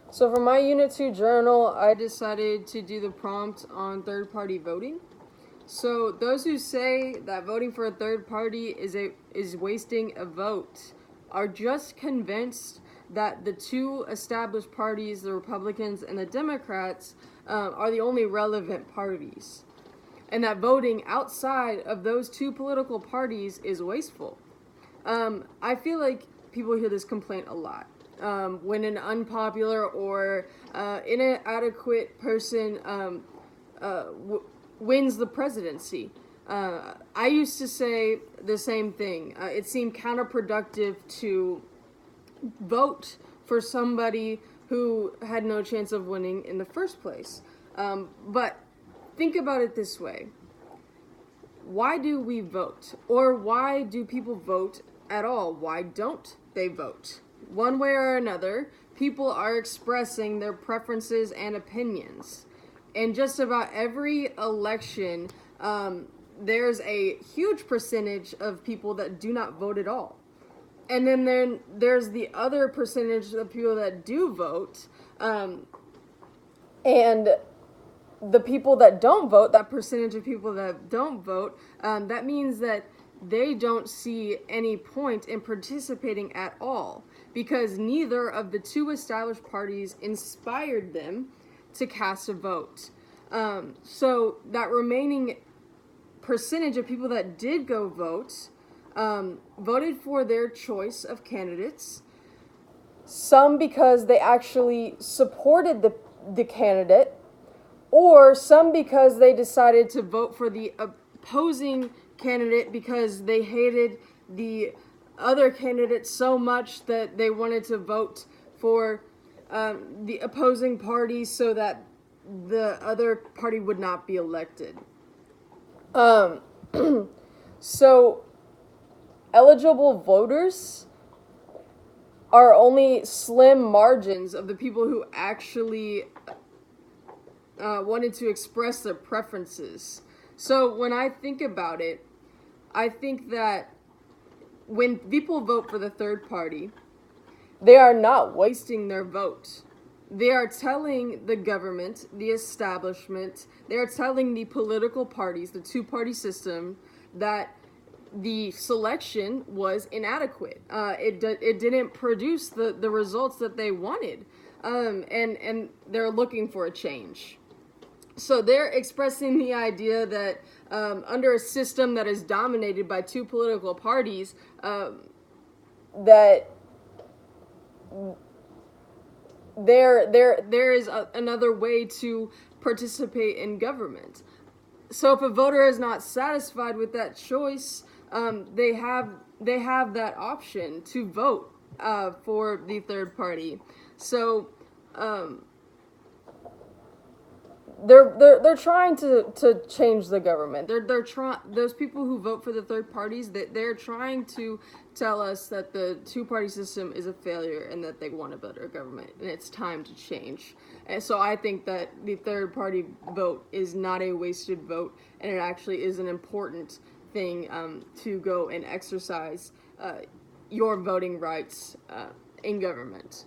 So for my Unit 2 journal, I decided to do the prompt on third-party voting. So those who say that voting for a third party is wasting a vote are just convinced that the two established parties, the Republicans and the Democrats, are the only relevant parties, and that voting outside of those two political parties is wasteful. I feel like people hear this complaint a lot. When an unpopular or inadequate person wins the presidency. I used to say the same thing. It seemed counterproductive to vote for somebody who had no chance of winning in the first place. But think about it this way. Why do we vote? Or why do people vote at all? Why don't they vote? One way or another, people are expressing their preferences and opinions. In just about every election, there's a huge percentage of people that do not vote at all. And then there's the other percentage of people that do vote. And the people that don't vote, that percentage of people that don't vote, that means that they don't see any point in participating at all because neither of the two established parties inspired them to cast a vote. So that remaining percentage of people that did go vote voted for their choice of candidates. Some because they actually supported the candidate, or some because they decided to vote for the opposing candidate because they hated the other candidate so much that they wanted to vote for the opposing party so that the other party would not be elected. So eligible voters are only slim margins of the people who actually wanted to express their preferences. So when I think about it, I think that when people vote for the third party, they are not wasting their vote. They are telling the government, the establishment, they are telling the political parties, the two-party system, that the selection was inadequate. It didn't produce the results that they wanted, and they're looking for a change. So they're expressing the idea that under a system that is dominated by two political parties, that there is another way to participate in government. So if a voter is not satisfied with that choice, they have that option to vote for the third party. So they're trying to change the government. They're trying, those people who vote for the third parties, they're trying to tell us that the two-party system is a failure and that they want a better government and it's time to change. And so I think that the third party vote is not a wasted vote, and it actually is an important thing to go and exercise your voting rights in government.